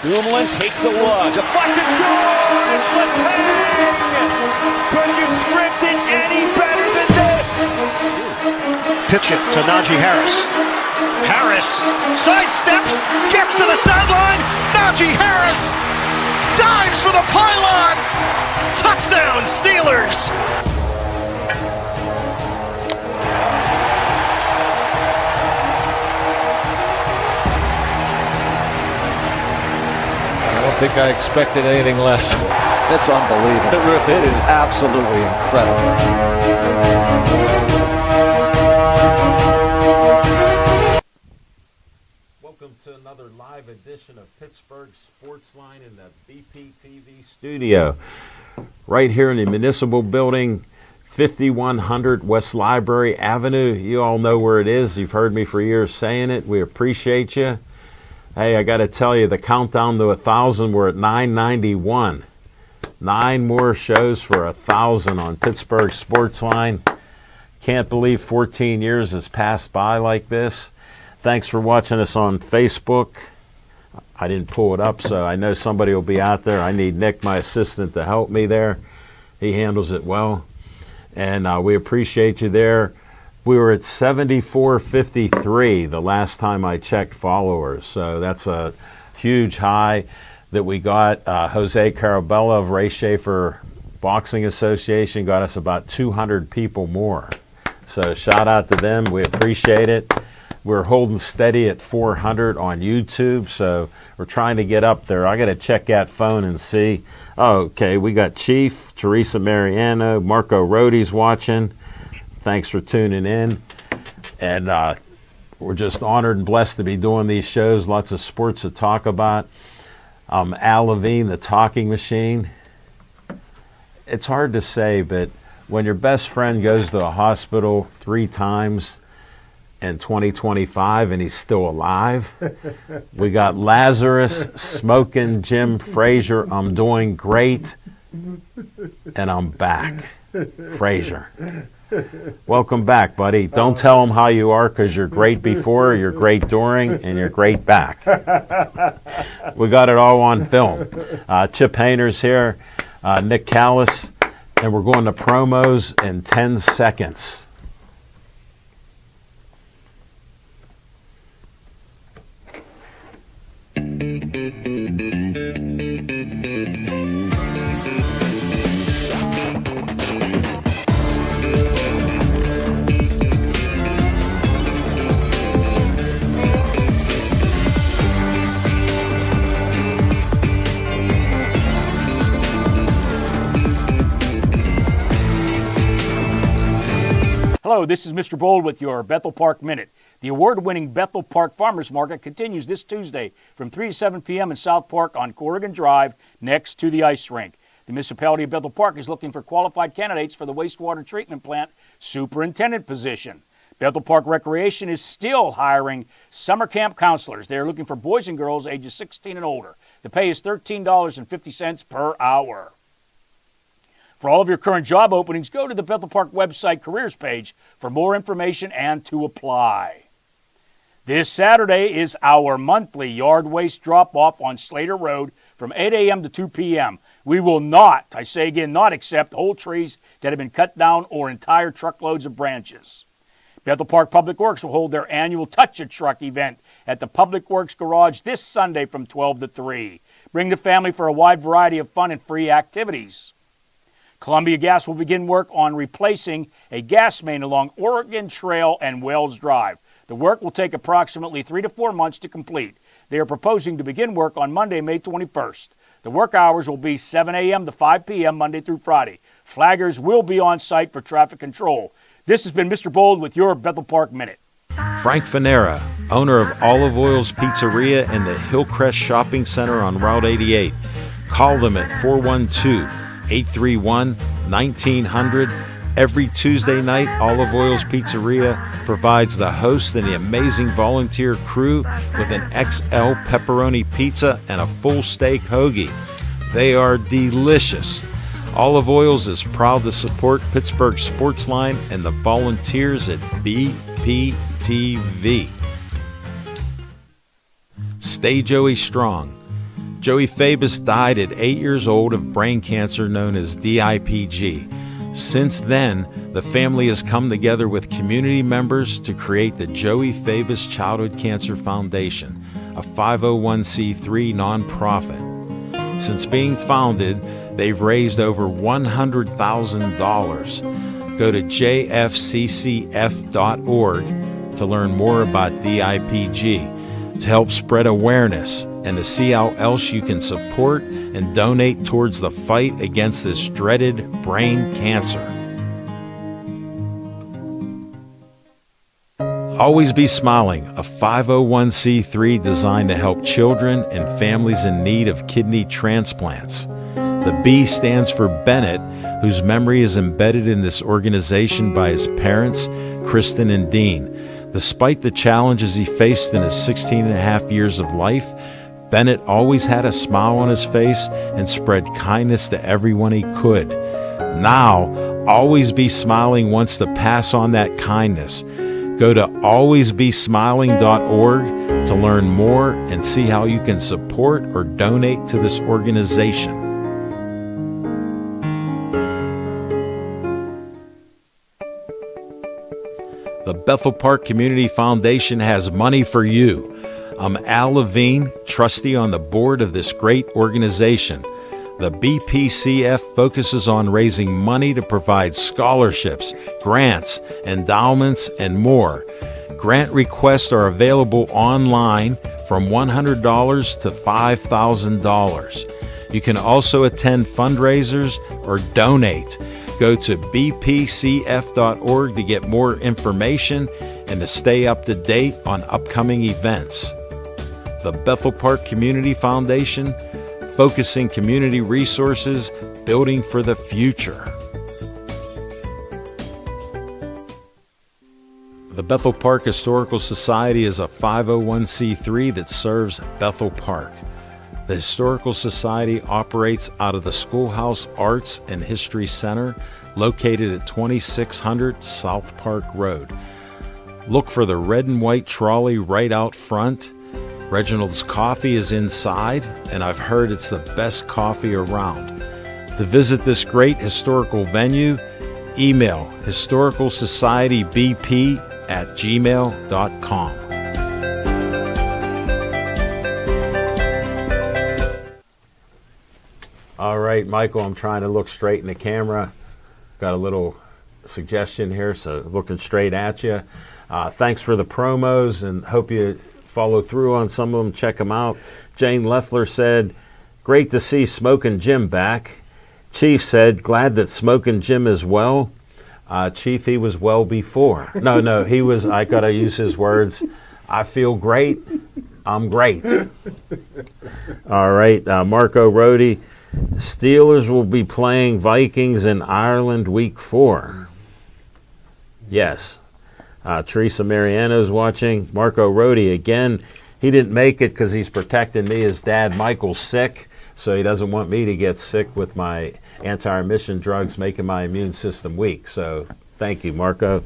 Dumoulin takes a look. Deflected, scores! Letang! Could you script it any better than this? Pitch it to Najee Harris. Harris sidesteps, gets to the sideline. Najee Harris dives for the pylon. Touchdown, Steelers! I don't think I expected anything less. That's unbelievable. It is absolutely incredible. Welcome to another live edition of Pittsburgh Sportsline in the BPTV studio. Right here in the Municipal Building, 5100 West Library Avenue. You all know where it is. You've heard me for years saying it. We appreciate you. Hey, I got to tell you, the countdown to 1,000, we're at 991. 9 more shows for 1,000 on Pittsburgh Sportsline. Can't believe 14 years has passed by like this. Thanks for watching us on Facebook. I didn't pull it up, so I know somebody will be out there. I need Nick, my assistant, to help me there. He handles it well. And we appreciate you there. We were at 7453 the last time I checked followers, so that's a huge high that we got. Jose Carabella of Ray Schaefer Boxing Association got us about 200 people more. So shout out to them. We appreciate it. We're holding steady at 400 on YouTube, so we're trying to get up there. I got to check that phone and see. Oh, okay, we got Chief, Teresa Mariano, Marco Rody's watching. Thanks for tuning in. And we're just honored and blessed to be doing these shows. Lots of sports to talk about. Al Levine, the talking machine. It's hard to say, but when your best friend goes to a hospital 3 times in 2025 and he's still alive, we got Lazarus, Smoking Jim Frazier. I'm doing great, and I'm back. Frazier. Welcome back, buddy. Don't tell them how you are, because you're great before, you're great during, and you're great back. We got it all on film. Chip Hayner's here, Nick Callis, and we're going to promos in 10 seconds. Hello, this is Mr. Bold with your Bethel Park Minute. The award-winning Bethel Park Farmers Market continues this Tuesday from 3 to 7 p.m. in South Park on Corrigan Drive next to the ice rink. The municipality of Bethel Park is looking for qualified candidates for the wastewater treatment plant superintendent position. Bethel Park Recreation is still hiring summer camp counselors. They are looking for boys and girls ages 16 and older. The pay is $13.50 per hour. For all of your current job openings, go to the Bethel Park website careers page for more information and to apply. This Saturday is our monthly yard waste drop-off on Slater Road from 8 a.m. to 2 p.m. We will not, I say again, not accept whole trees that have been cut down or entire truckloads of branches. Bethel Park Public Works will hold their annual Touch-A-Truck event at the Public Works Garage this Sunday from 12 to 3. Bring the family for a wide variety of fun and free activities. Columbia Gas will begin work on replacing a gas main along Oregon Trail and Wells Drive. The work will take approximately 3 to 4 months to complete. They are proposing to begin work on Monday, May 21st. The work hours will be 7 a.m. to 5 p.m. Monday through Friday. Flaggers will be on site for traffic control. This has been Mr. Bold with your Bethel Park Minute. Frank Fanera, owner of Olive Oil's Pizzeria and the Hillcrest Shopping Center on Route 88. Call them at 412-831-1900. Every Tuesday night, Olive Oil's Pizzeria provides the host and the amazing volunteer crew with an XL pepperoni pizza and a full steak hoagie. They are delicious. Olive Oils is proud to support Pittsburgh Sportsline and the volunteers at BPTV. Stay Joey strong. Joey Fabus died at 8 years old of brain cancer known as DIPG. Since then, the family has come together with community members to create the Joey Fabus Childhood Cancer Foundation, a 501c3 nonprofit. Since being founded, they've raised over $100,000. Go to jfccf.org to learn more about DIPG, to help spread awareness, and to see how else you can support and donate towards the fight against this dreaded brain cancer. Always Be Smiling, a 501c3 designed to help children and families in need of kidney transplants. The B stands for Bennett, whose memory is embedded in this organization by his parents, Kristen and Dean. Despite the challenges he faced in his 16 and a half years of life, Bennett always had a smile on his face and spread kindness to everyone he could. Now, Always Be Smiling wants to pass on that kindness. Go to alwaysbesmiling.org to learn more and see how you can support or donate to this organization. The Bethel Park Community Foundation has money for you. I'm Al Levine, trustee on the board of this great organization. The BPCF focuses on raising money to provide scholarships, grants, endowments, and more. Grant requests are available online from $100 to $5,000. You can also attend fundraisers or donate. Go to bpcf.org to get more information and to stay up to date on upcoming events. The Bethel Park Community Foundation, focusing community resources, building for the future. The Bethel Park Historical Society is a 501c3 that serves Bethel Park. The Historical Society operates out of the Schoolhouse Arts and History Center, located at 2600 South Park Road. Look for the red and white trolley right out front. Reginald's Coffee is inside, and I've heard it's the best coffee around. To visit this great historical venue, email historicalsocietybp@gmail.com. All right, Michael, I'm trying to look straight in the camera. Got a little suggestion here, so looking straight at you. Thanks for the promos, and hope you follow through on some of them. Check them out. Jane Leffler said, great to see Smokin' Jim back. Chief said, glad that Smokin' Jim is well. Chief, he was well before. No, he was, I got to use his words. I feel great. I'm great. All right, Marco Rodi. Steelers will be playing Vikings in Ireland week 4. Yes. Teresa Mariano's watching. Marco Rodi again. He didn't make it because he's protecting me. His dad, Michael's sick, so he doesn't want me to get sick with my anti-remission drugs making my immune system weak. So thank you, Marco.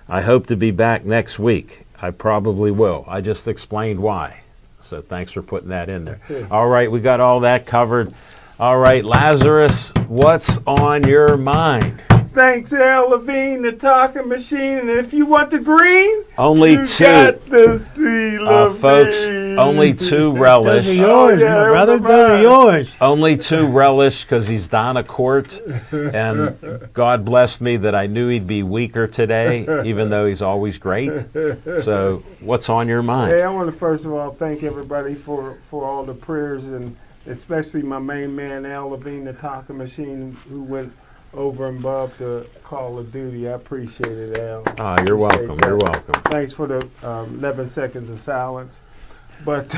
I hope to be back next week. I probably will. I just explained why. So thanks for putting that in there. All right, we got all that covered. All right, Lazarus, what's on your mind? Thanks, Al Levine, the talking machine. And if you want the green, only you two. Got to see Levine. Folks, only 2 relish. Those are yours, my brother. Those are yours. Only 2 relish because he's down a quart. And God blessed me that I knew he'd be weaker today, even though he's always great. So what's on your mind? Hey, I want to first of all thank everybody for all the prayers, and especially my main man, Al Levine, the talking machine, who went over and above the call of duty. I appreciate it, Al. You're welcome. You're welcome. Thanks for the 11 seconds of silence. But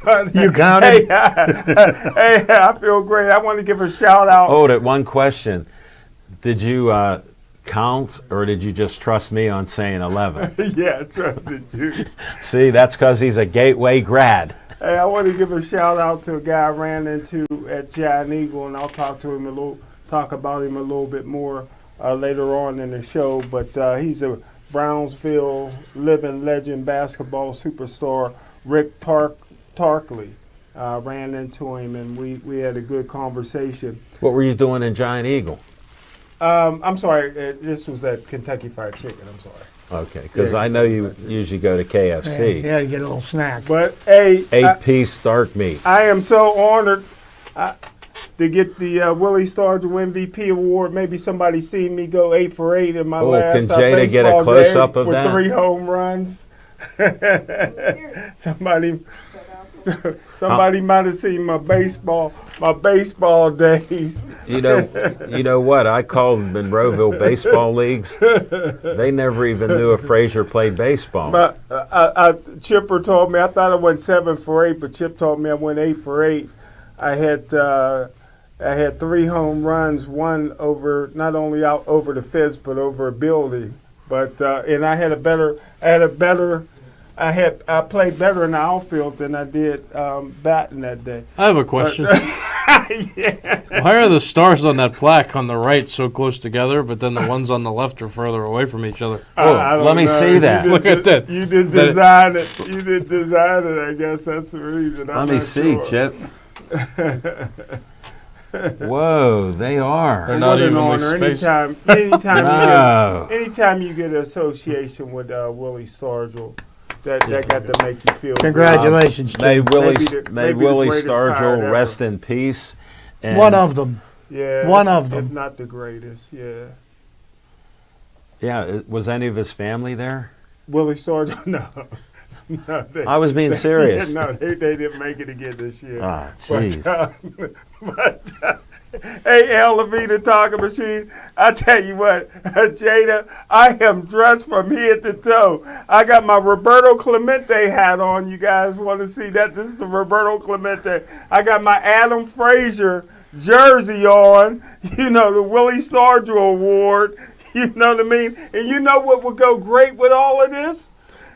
You counted? Hey, I feel great. I want to give a shout out. Oh, that one question. Did you count, or did you just trust me on saying 11? Yeah, I trusted you. See, that's because he's a Gateway grad. Hey, I want to give a shout out to a guy I ran into at Giant Eagle, and I'll talk about him a little bit more later on in the show. But he's a Brownsville living legend basketball superstar, Rick Tarkley. ran into him, and we had a good conversation. What were you doing in Giant Eagle? I'm sorry, this was at Kentucky Fried Chicken. I'm sorry. Okay, because Yeah, I know you usually go to KFC. Yeah, to get a little snack. But hey, 8-piece dark meat. I am so honored to get the Willie Stargell MVP award. Maybe somebody seen me go 8 for 8 in my last can Jada get a baseball close-up game of with that? 3 home runs. Somebody might have seen my baseball days. You know what? I called Monroeville baseball leagues. They never even knew if Frazier played baseball. But Chipper told me, I thought I went 7 for 8, but Chip told me I went 8 for 8. I had 3 home runs, one over not only out over the fence but over a building. But and I played better in the outfield than I did batting that day. I have a question. Yeah. Why are the stars on that plaque on the right so close together, but then the ones on the left are further away from each other? I don't let me know. see that. Look at that. You did design it. You did design it. I guess that's the reason. Let me see, Chip. Whoa, they are. They're not What an evenly honor. spaced. Anytime you get an association with Willie Stargell, that got to make you feel Congratulations, Jim. May Willie maybe the Willie greatest Stargell pirate rest in peace. And One of them. good. Yeah, One of them. if not the greatest. Yeah, Yeah, was any of his family there? Willie Stargell. No, I was being serious. No, they didn't make it again this year. Ah, jeez. Hey, Al Levine, the talking machine. I tell you what, Jada, I am dressed from head to toe. I got my Roberto Clemente hat on. You guys want to see that? This is the Roberto Clemente. I got my Adam Frazier jersey on. You know, the Willie Stargell Award. You know what I mean? And you know what would go great with all of this?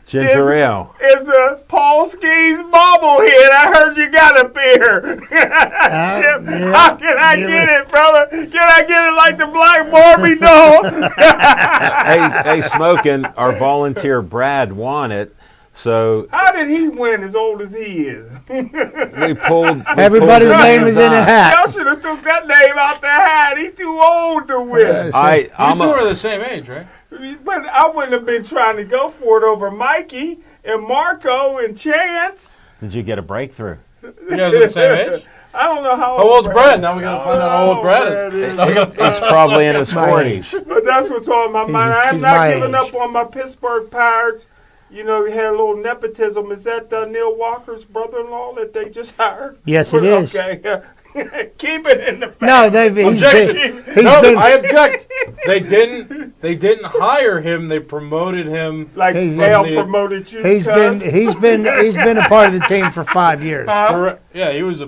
Ginger ale. It's a Paul Skees bobblehead. I heard you got a pair. Chip, yeah, how can I get it, brother? Can I get it like the Black Barbie doll? hey, Smokin', our volunteer Brad won it. So How did he win as old as he is? we pulled. Everybody's name is in a Y'all hat. should have took that name out the hat. He too old to win. You I'm two are the same age, right? But I wouldn't have been trying to go for it over Mikey and Marco and Chance. Did you get a breakthrough? You guys are the same age? I don't know how How old's Brad? Now we gotta find out how old Brad is. He's probably in his My 40s. But that's what's on my mind. I'm he's not my giving age. up on my Pittsburgh Pirates. You know, they had a little nepotism. Is that Neil Walker's brother-in-law that they just hired? Yes, it is. Okay. Keep it in the family. No, he's Objection. been, No, been- I object. They didn't hire him. They promoted him. Like He's- Dale the- promoted you. he's been a part of the team for 5 years. Yeah, he was a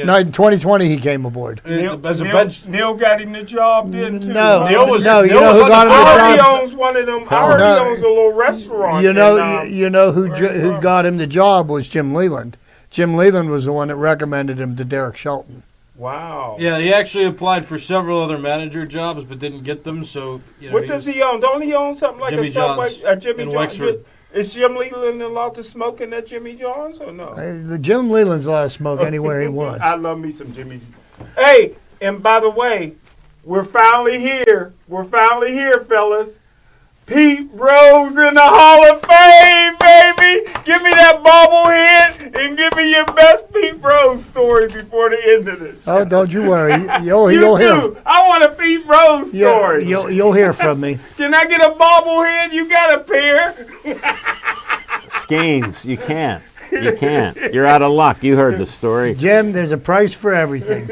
No, in 2020 he came aboard. as a bench. Neil got him the job then too. No, Neil was- no, you Neil know was who on got the him I the heard he job? owns one of them. I heard No. he owns a little restaurant. You know, in, you know who where he's who from. got him the job was Jim Leland. Jim Leland was the one that recommended him to Derek Shelton. Wow. Yeah, he actually applied for several other manager jobs, but didn't get them. So What does he own? Don't he own something like Jimmy a Subway? John's Jimmy in John's. Wexford. Is Jim Leland allowed to smoke in that Jimmy John's or no? The Jim Leland's allowed to smoke anywhere he wants. I love me some Jimmy. Hey, and by the way, we're finally here. We're finally here, fellas. Pete Rose in the Hall of Fame, baby. Give me that bobblehead and give me your best Pete Rose story before the end of this. Oh, don't you worry. You'll You hear. too. I want a Pete Rose Yeah, story. you'll hear from me. Can I get a bobblehead? You got a pair. Skeens, you can't. You can't. You're out of luck. You heard the story. Jim, there's a price for everything.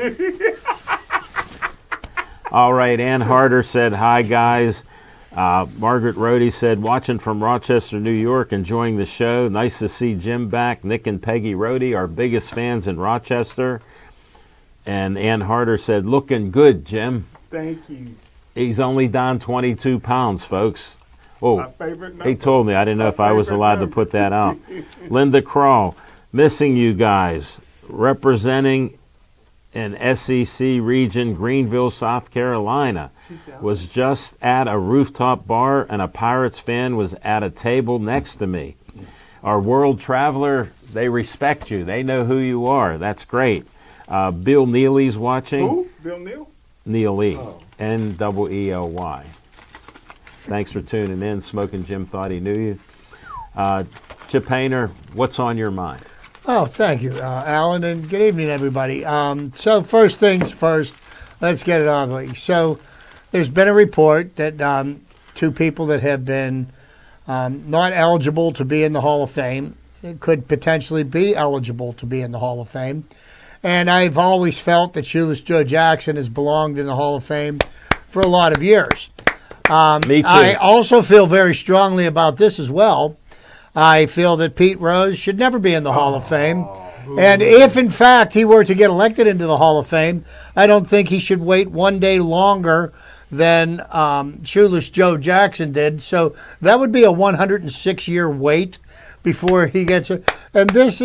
All right, Ann Harder said, hi, guys. Margaret Rohde said, watching from Rochester, New York, enjoying the show. Nice to see Jim back. Nick and Peggy Rohde, our biggest fans in Rochester. And Ann Harder said, looking good, Jim. Thank you. He's only down 22 pounds, folks. Oh, My favorite number. he told me. I didn't know if I was favorite allowed to number. put that out. Linda Crawl, missing you guys. Representing an SEC region, Greenville, South Carolina. Was just at a rooftop bar and a Pirates fan was at a table next to me. Our world traveler They respect you. They know who you are. That's great. Bill Neely's watching. Who? Bill Neal? Neely. Oh. N-E-E-L-Y. Thanks for tuning in. Smoking Jim thought he knew you. Chip Hayner, what's on your mind? Oh, thank you, Alan, and good evening, everybody. So first things first, let's get it ugly. So there's been a report that two people that have been not eligible to be in the Hall of Fame could potentially be eligible to be in the Hall of Fame. And I've always felt that Shoeless Joe Jackson has belonged in the Hall of Fame for a lot of years. Me too. I also feel very strongly about this as well. I feel that Pete Rose should never be in the Hall of Fame. And if, in fact, he were to get elected into the Hall of Fame, I don't think he should wait one day longer than Shoeless Joe Jackson did. So that would be a 106-year wait before he gets it. And this,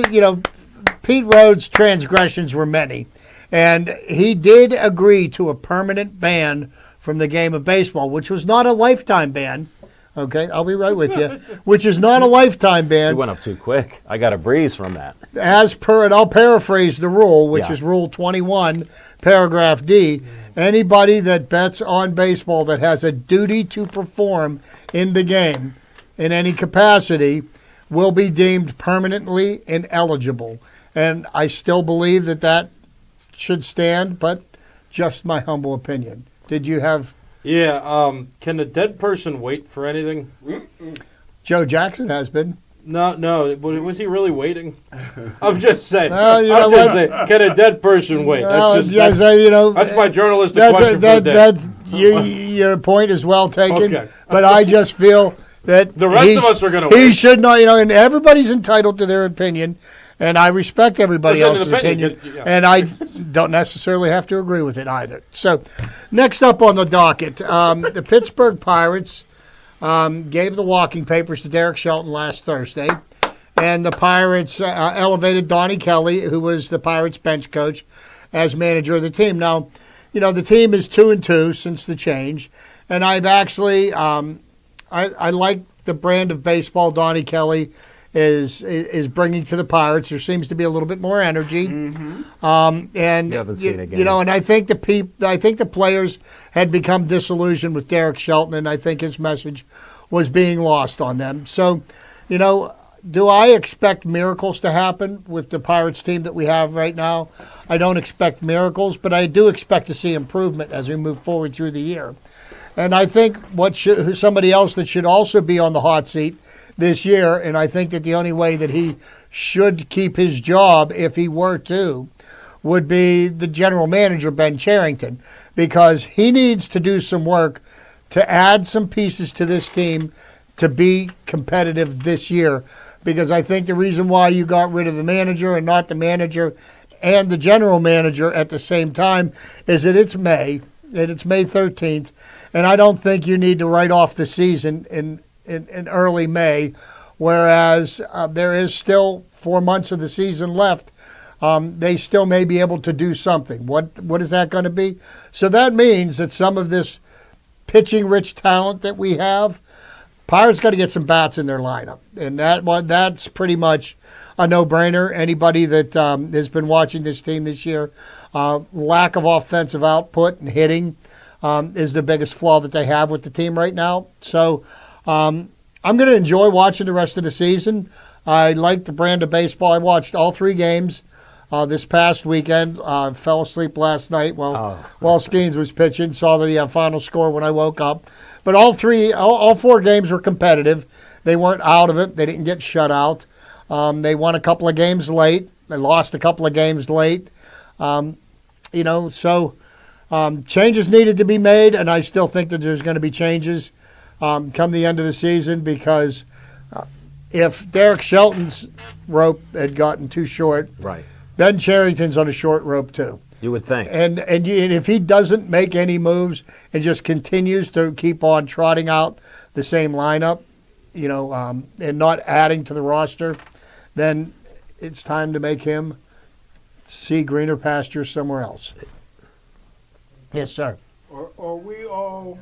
Pete Rose's transgressions were many. And he did agree to a permanent ban from the game of baseball, which was not a lifetime ban. Okay, I'll be right with you. Which is not a lifetime ban. You went up too quick. I got a breeze from that. As per, and I'll paraphrase the rule, which Yeah. is Rule 21, Paragraph D. Anybody that bets on baseball that has a duty to perform in the game in any capacity will be deemed permanently ineligible. And I still believe that that should stand, but just my humble opinion. Did you have... Yeah, can a dead person wait for anything? Joe Jackson has been. No, but was he really waiting? I'm just saying. Well, you I'm know just what? saying, can a dead person wait? Well, That's yes, that's my journalistic question for the day. Your point is well taken, Okay. but I just feel that The rest of us are gonna He wait. should not, and everybody's entitled to their opinion, and I respect everybody Listen, else's an opinion opinion, could- yeah. and I don't necessarily have to agree with it either. So, next up on the docket, the Pittsburgh Pirates gave the walking papers to Derek Shelton last Thursday. And the Pirates elevated Donnie Kelly, who was the Pirates bench coach, as manager of the team. Now, the team is 2-2 since the change, and I've actually I like the brand of baseball Donnie Kelly is bringing to the Pirates. There seems to be a little bit more energy, and You haven't seen a game. and I think the players had become disillusioned with Derek Shelton, and I think his message was being lost on them. So, do I expect miracles to happen with the Pirates team that we have right now? I don't expect miracles, but I do expect to see improvement as we move forward through the year. And I think somebody else that should also be on the hot seat this year, and I think that the only way that he should keep his job, if he were to, would be the general manager, Ben Cherington, because he needs to do some work to add some pieces to this team to be competitive this year. Because I think the reason why you got rid of the manager and not the manager and the general manager at the same time is that it's May, and it's May 13th, and I don't think you need to write off the season in early May, whereas there is still 4 months of the season left. They still may be able to do something. What is that going to be? So that means that some of this pitching-rich talent that we have, Pirates got to get some bats in their lineup, and that's pretty much a no-brainer. Anybody that has been watching this team this year, lack of offensive output and hitting is the biggest flaw that they have with the team right now. So I'm going to enjoy watching the rest of the season. I like the brand of baseball. I watched all 3 games this past weekend. Fell asleep last night while Skeens was pitching. Saw the final score when I woke up. But all 4 games were competitive. They weren't out of it. They didn't get shut out. They won a couple of games late. They lost a couple of games late. So changes needed to be made, and I still think that there's going to be changes come the end of the season, because if Derek Shelton's rope had gotten too short, Right. Ben Cherington's on a short rope too. You would think. And if he doesn't make any moves and just continues to keep on trotting out the same lineup, and not adding to the roster, then it's time to make him see greener pastures somewhere else. Yes, sir. Are we all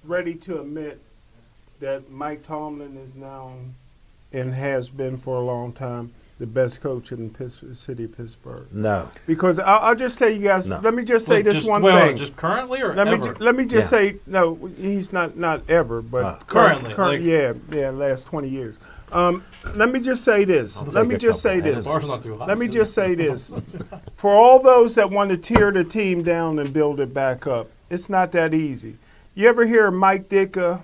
ready to admit that Mike Tomlin is now, and has been for a long time, the best coach in the city of Pittsburgh? No. Because I'll just tell you guys. No. Let me just say this one wait, thing. just currently or Let ever? me just Yeah. say no. He's not ever, but Currently, like- yeah, last 20 years. Let me just say this. Let me take a just say couple this. Bar's not too hot. Let me just say this. For all those that want to tear the team down and build it back up, it's not that easy. You ever hear of Mike Ditka,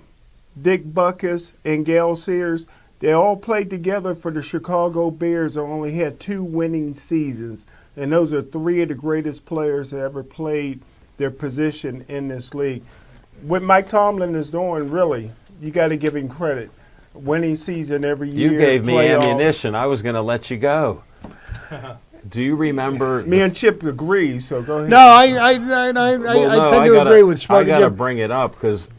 Dick Butkus, and Gale Sears? They all played together for the Chicago Bears and only had 2 winning seasons. And those are 3 of the greatest players that ever played their position in this league. What Mike Tomlin is doing, really, you got to give him credit. Winning season every year. You gave me playoffs. ammunition. I was going to let you go. Do you remember? Me and Chip agree, so go ahead. No, I tend to agree with I Smoking got to Jim. bring it up because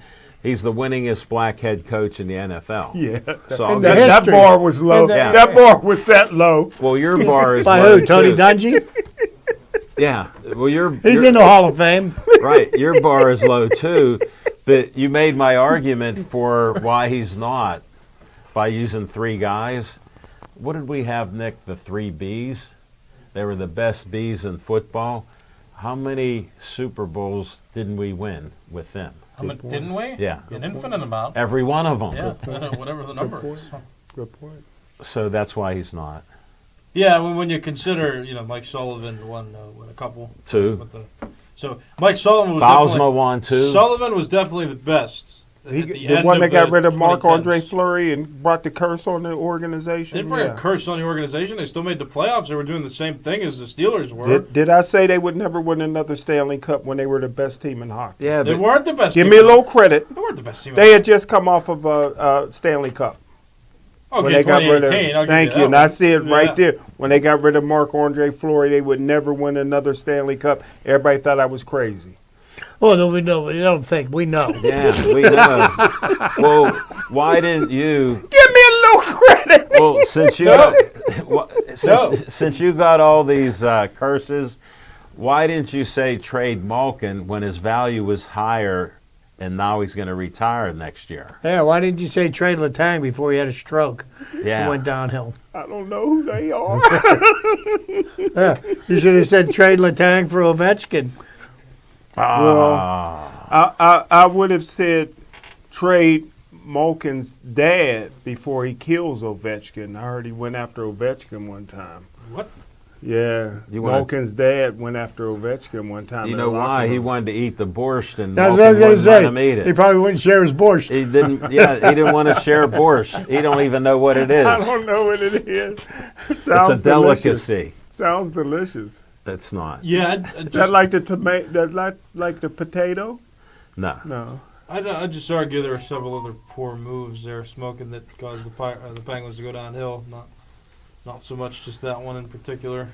he's the winningest black head coach in the NFL. Yeah. So I'll the give- That history. bar was low. And the- Yeah. That bar was set low. well, your bar is By low, who? Tony too. Dungy? Yeah. Well, He's in the Hall of Fame. right. Your bar is low too, but you made my argument for why he's not by using 3 guys. What did we have, Nick? The 3 Bs. They were the best Bs in football. How many Super Bowls didn't we win with them? How much didn't we? Yeah. An infinite amount. Every one of them. Yeah, whatever the number is. Good point. So that's why he's not. Yeah, when you consider, Mike Sullivan won a couple. 2. With so Mike Sullivan was Bosma definitely won 2. Sullivan was definitely the best. The one that got rid of Marc-Andre Fleury and brought the curse on the organization. They didn't bring a curse on the organization. They still made the playoffs. They were doing the same thing as the Steelers were. Did I say they would never win another Stanley Cup when they were the best team in hockey? Yeah, They but weren't the best. Give team me a in- little credit. They weren't the best team. They had just come off of a Stanley Cup. When Okay, they got rid of, 2018. I'll give thank that you, and one. I see it Yeah. right there. When they got rid of Marc-Andre Fleury, they would never win another Stanley Cup. Everybody thought I was crazy. Oh, no, we know. We don't think. We know. yeah, we know. Well, why didn't you? Give me a little credit. Well, since you since you got all these curses, why didn't you say trade Malkin when his value was higher, and now he's going to retire next year? Yeah, why didn't you say trade Letang before he had a stroke? Yeah. And went downhill. I don't know who they are. Yeah, you should have said trade Letang for Ovechkin. I would have said trade Malkin's dad before he kills Ovechkin. I heard he went after Ovechkin one time. What? Yeah, You wanna- Malkin's dad went after Ovechkin one time. You in know the locker why? He room. wanted to eat the borscht, and That's Malkin what I was going to wouldn't let say. him eat He it. probably wouldn't share his borscht. He didn't. Yeah, he didn't want to share borscht. He don't even know what it is. I don't know what it is. It's a delicacy. Delicious. Sounds delicious. It's not. Yeah, Is that like the tomato? That like the potato? No. No. I just argue there are several other poor moves there, smoking that caused the Penguins to go downhill. Not so much just that one in particular.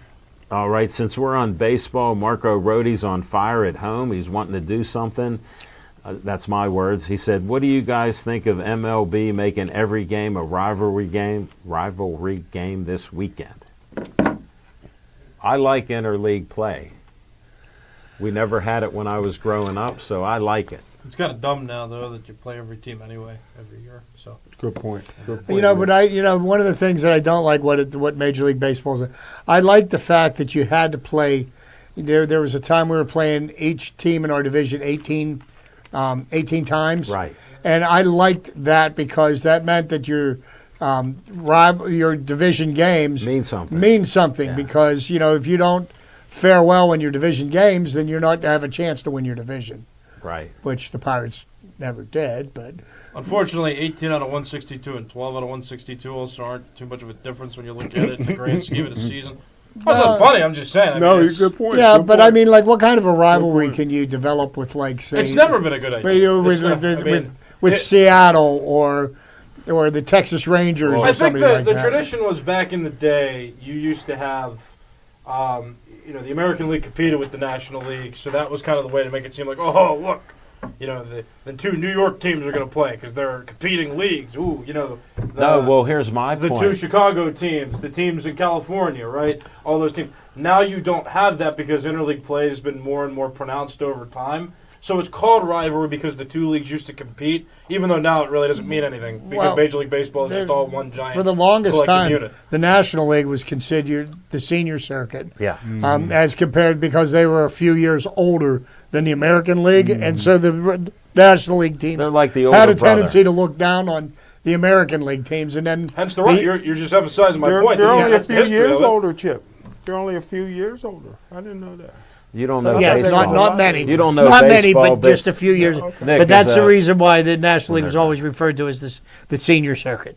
All right, since we're on baseball, Marco Rodi's on fire at home. He's wanting to do something. That's my words. He said, "What do you guys think of MLB making every game a rivalry game this weekend?" I like interleague play. We never had it when I was growing up, so I like it. It's kind of dumb now, though, that you play every team anyway every year. So Good point. Good point. You know, but one of the things that I don't like what Major League Baseball is, I like the fact that you had to play. There was a time we were playing each team in our division 18 times. Right. And I liked that because that meant that your division games Mean something. Yeah. because if you don't fare well in your division games, then you're not going to have a chance to win your division, Right. which the Pirates never did. But unfortunately, 18 out of 162 and 12 out of 162 also aren't too much of a difference when you look at it in the grand scheme of the season. That's not funny. I'm just saying. No, it's good point. yeah, good but point. I mean, like, what kind of a rivalry can you develop with, like, say, It's never been a good idea. with Seattle or the Texas Rangers I or think somebody the like that? tradition was back in the day. You used to have, the American League competed with the National League, so that was kind of the way to make it seem like, oh, look, the two New York teams are going to play because they're competing leagues. Ooh, No, well, here's my the point. two Chicago teams, the teams in California, right? All those teams. Now you don't have that because interleague play has been more and more pronounced over time. So it's called rivalry because the two leagues used to compete, even though now it really doesn't mean anything because Well, Major League Baseball is just all one giant For the longest collective time, unit. the National League was considered the senior circuit. Yeah. As compared because they were a few years older than the American League, and so the National League teams They're like the had older a tendency brother. to look down on the American League teams, and then Hence the right. You're just emphasizing my point. You're only a That's the few history years of it. older, Chip. You're only a few years older. I didn't know that. You don't know yeah, baseball. not many. You don't know not many, baseball, but just a few years. Nick But that's is, the reason why the National League was always referred to as the senior circuit.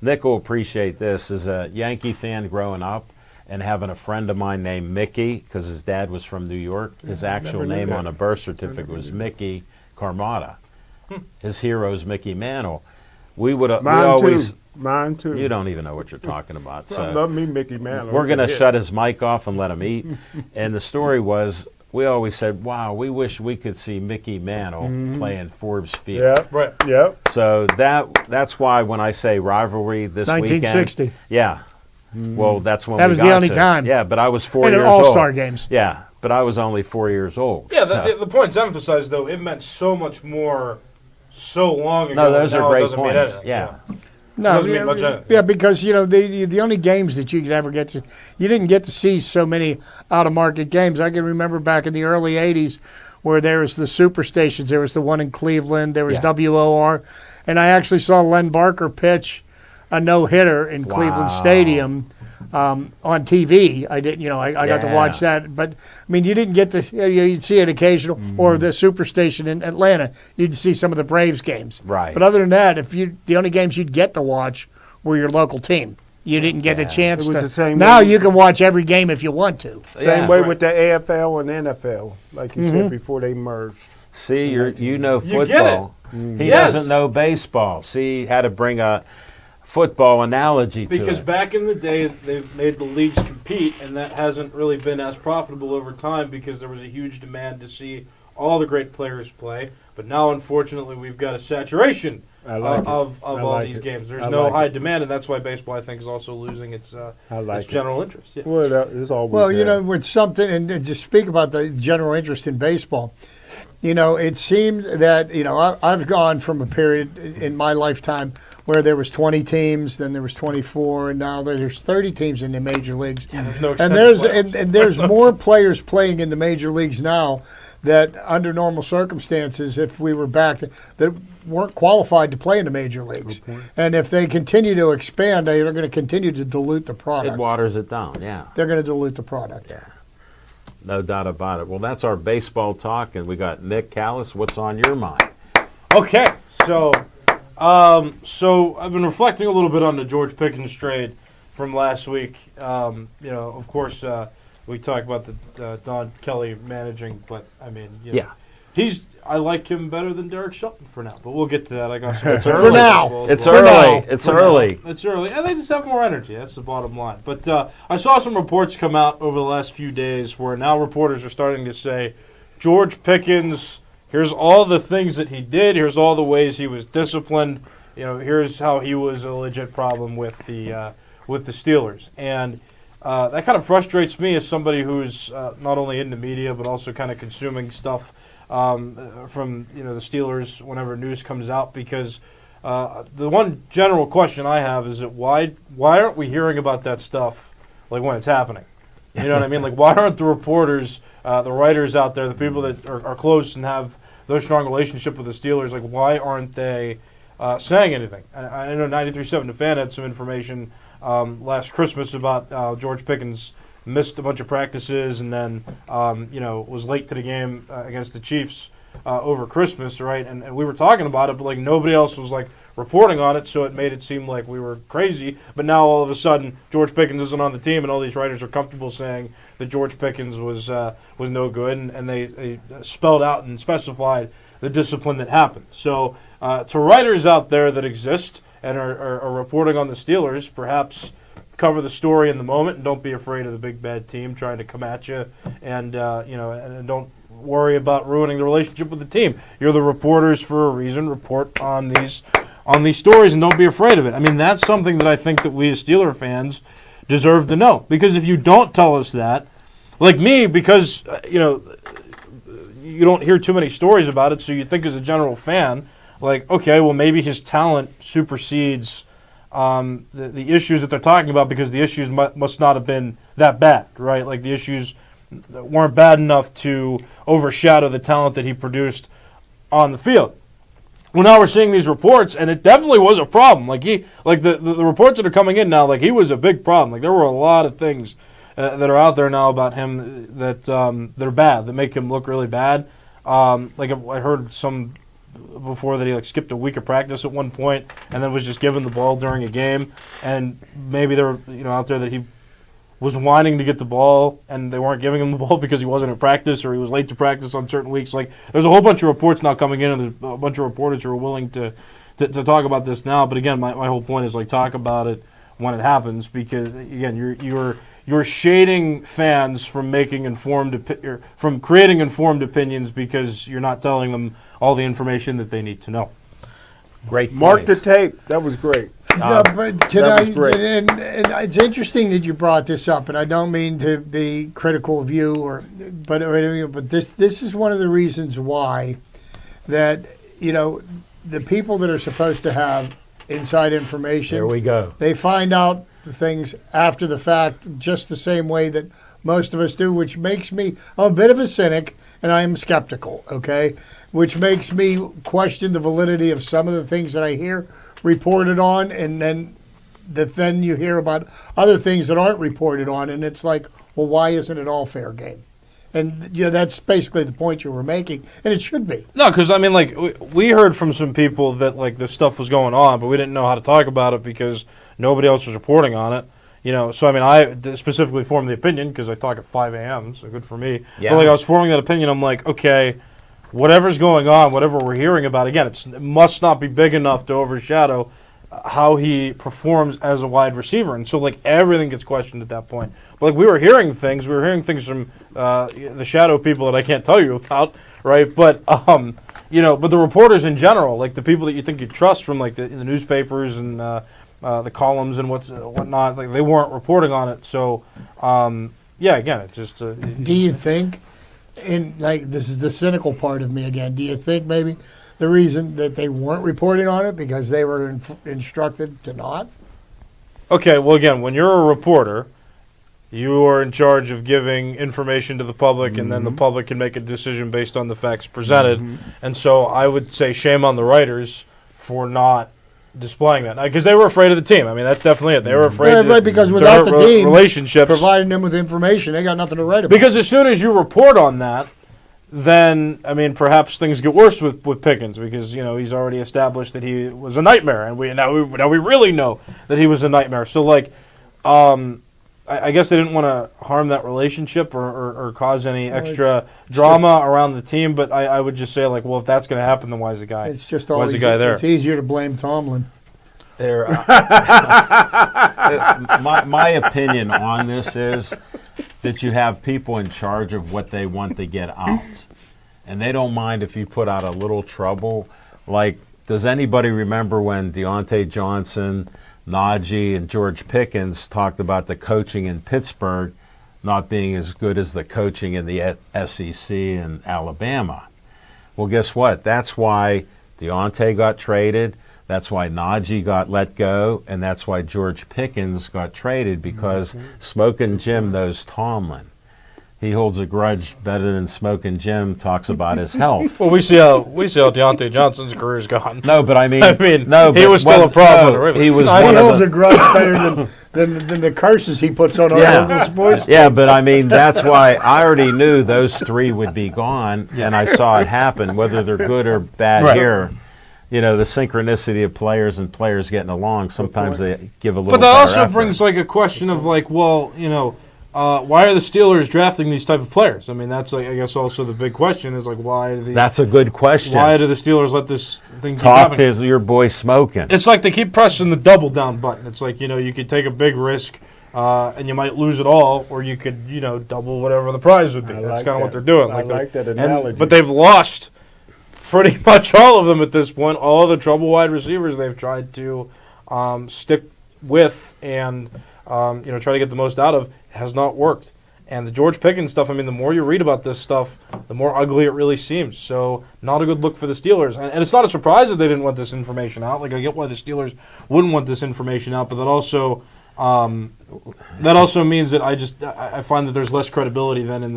Nick will appreciate this. As a Yankee fan growing up and having a friend of mine named Mickey, because his dad was from New York, his actual knew name that. on a birth certificate was Mickey Carmada. His hero is Mickey Mantle. We would we Mine always. too. Mine too. You don't even know what you're talking about. I So love me Mickey Mantle. we're going to Yeah. shut his mic off and let him eat. And the story was, we always said, wow, we wish we could see Mickey Mantle play in Forbes Field. Yep. Right. Yep. So that's why when I say rivalry this 1960. weekend. Yeah. Well, that's when That we was got the only to. time. Yeah, but I was 4 And years in old. All-Star games. Yeah, but I was only 4 years old. Yeah, so. the point's emphasized, though. It meant so much more so long ago. No, those now are it great doesn't mean points. anything. Yeah. No, Doesn't mean much anything. yeah, because the only games that you could ever get to, you didn't get to see so many out of market games. I can remember back in the early '80s where there was the super stations. There was the one in Cleveland. There was Yeah. WOR, and I actually saw Len Barker pitch a no hitter in Cleveland Stadium. On TV, I did. I got to watch that. But I mean, you didn't get to. You'd see it occasional, or the Superstation in Atlanta. You'd see some of the Braves games. Right. But other than that, the only games you'd get to watch were your local team. You didn't get a chance It was to. the same Now way- you can watch every game if you want to. Same Yeah. way Right. with the AFL and NFL, like you said before they merged. See, you know You get football. He Yes. doesn't know baseball. See, he had to bring a football analogy to Because it. back in the day, they've made the leagues compete, and that hasn't really been as profitable over time because there was a huge demand to see all the great players play. But now, unfortunately, we've got a saturation I like it. of I all like these it. games. There's I no like high it. demand, and that's why baseball, I think, is also losing its I like it. general interest. Yeah. Well, it's always Well, there. with something, and to speak about the general interest in baseball, it seems that, I've gone from a period in my lifetime where there was 20 teams, then there was 24, and now there's 30 teams in the major leagues. There's no And extended there's playoffs. and there's more players playing in the major leagues now that under normal circumstances, if we were back, that weren't qualified to play in the major leagues. And if they continue to expand, they're going to continue to dilute the It product. waters it down, yeah. They're going to dilute the product. No doubt about it. Well, that's our baseball talk, and we got Nick Callis. What's on your mind? Okay, so I've been reflecting a little bit on the George Pickens trade from last week. Of course, we talked about the Don Kelly managing, but I mean, Yeah. I like him better than Derek Shelton for now, but we'll get to that. I got some It's for early. now. It's For early. now. It's For early. now. It's early, and they just have more energy. That's the bottom line. But I saw some reports come out over the last few days where now reporters are starting to say, George Pickens, here's all the things that he did. Here's all the ways he was disciplined. Here's how he was a legit problem with the Steelers. And that kind of frustrates me as somebody who's not only in the media but also kind of consuming stuff from the Steelers whenever news comes out, because the one general question I have is that why aren't we hearing about that stuff like when it's happening? You know what I mean? Like, why aren't the reporters, the writers out there, the people that are close and have those strong relationship with the Steelers, like, why aren't they saying anything? I know 93.7 The Fan had some information last Christmas about George Pickens missed a bunch of practices and then was late to the game against the Chiefs over Christmas, right? And we were talking about it, but like nobody else was like reporting on it, so it made it seem like we were crazy. But now all of a sudden, George Pickens isn't on the team, and all these writers are comfortable saying that George Pickens was no good, and they spelled out and specified the discipline that happened. So to writers out there that exist and are reporting on the Steelers, perhaps cover the story in the moment and don't be afraid of the big bad team trying to come at you, and and don't worry about ruining the relationship with the team. You're the reporters for a reason. Report on these stories and don't be afraid of it. I mean, that's something that I think that we as Steeler fans deserve to know, because if you don't tell us that, like me, because you you don't hear too many stories about it, so you think as a general fan, like, okay, well, maybe his talent supersedes the issues that they're talking about, because the issues must not have been that bad, right? Like, the issues weren't bad enough to overshadow the talent that he produced on the field. Well, now we're seeing these reports, and it definitely was a problem. Like, the reports that are coming in now, like, he was a big problem. Like, there were a lot of things that are out there now about him that are bad, that make him look really bad. Like, I heard some before that he like skipped a week of practice at one point, and then was just given the ball during a game. And maybe there were out there that he was wanting to get the ball, and they weren't giving him the ball because he wasn't at practice, or he was late to practice on certain weeks. Like, there's a whole bunch of reports now coming in, and there's a bunch of reporters who are willing to talk about this now. But again, my whole point is, like, talk about it when it happens, because again, you're shading fans from from creating informed opinions, because you're not telling them all the information that they need to know. Great Mark the points. tape. That was great. Yeah, but that was great. and it's interesting that you brought this up, and I don't mean to be critical of you, but this is one of the reasons why that the people that are supposed to have inside information, There we go. they find out the things after the fact, just the same way that most of us do, which makes me, I'm a bit of a cynic, and I am skeptical, okay? Which makes me question the validity of some of the things that I hear reported on, and then you hear about other things that aren't reported on, and it's like, well, why isn't it all fair game? And that's basically the point you were making, and it should be. No, because, I mean, like, we heard from some people that, like, this stuff was going on, but we didn't know how to talk about it because nobody else was reporting on it. So, I mean, I specifically formed the opinion because I talk at 5 a.m., so good for me. Yeah. But, like, I was forming that opinion. I'm like, okay, whatever's going on, whatever we're hearing about, again, it must not be big enough to overshadow how he performs as a wide receiver. And so, like, everything gets questioned at that point. But, like, we were hearing things from the shadow people that I can't tell you about, right? But, but the reporters in general, like the people that you think you trust from, like, the newspapers and the columns and whatnot, like, they weren't reporting on it. So, again, it just... Do you think, this is the cynical part of me again, do you think maybe the reason that they weren't reporting on it because they were instructed to not? Okay, well, again, when you're a reporter, you are in charge of giving information to the public, and then the public can make a decision based on the facts presented. And so I would say shame on the writers for not displaying that, because they were afraid of the team. I mean, that's definitely it. They were afraid because without the team relationships, providing them with information, they got nothing to write about. Because as soon as you report on that, then, I mean, perhaps things get worse with Pickens, because, he's already established that he was a nightmare, and now we really know that he was a nightmare. So, like, I guess they didn't want to harm that relationship or cause any extra drama around the team, but I would just say, like, well, if that's going to happen, then why is the guy? It's just why is the guy there? It's easier to blame Tomlin. My opinion on this is that you have people in charge of what they want to get out, and they don't mind if you put out a little trouble. Like, does anybody remember when Deontay Johnson, Najee, and George Pickens talked about the coaching in Pittsburgh not being as good as the coaching in the SEC in Alabama? Well, guess what? That's why Deontay got traded. That's why Najee got let go, and that's why George Pickens got traded, because Smokin' Jim knows Tomlin. He holds a grudge better than Smokin' Jim talks about his health. Well, we see how Deontay Johnson's career's gone. No, but I mean, he was still a problem. He was he one of holds the, a grudge better than the curses he puts on our local sports. Yeah, but I mean, that's why I already knew those three would be gone, and I saw it happen, whether they're good or bad here. The synchronicity of players and players getting along, sometimes they give a little But that better also effort. brings, like, a question of, like, well, why are the Steelers drafting these type of players? I mean, that's, like, I guess also the big question is, like, why do That's a good question. Why do the Steelers let this thing keep Talk happening? to your boy Smokin'. It's like they keep pressing the double down button. It's like, you could take a big risk and you might lose it all, or you could, double whatever the prize would be. That's kind of what they're doing. I like that analogy. But they've lost pretty much all of them at this point. All of the trouble wide receivers they've tried to stick with and try to get the most out of has not worked. And the George Pickens stuff, I mean, the more you read about this stuff, the more ugly it really seems. So not a good look for the Steelers. And it's not a surprise that they didn't want this information out. Like, I get why the Steelers wouldn't want this information out, but that also means that I find that there's less credibility than in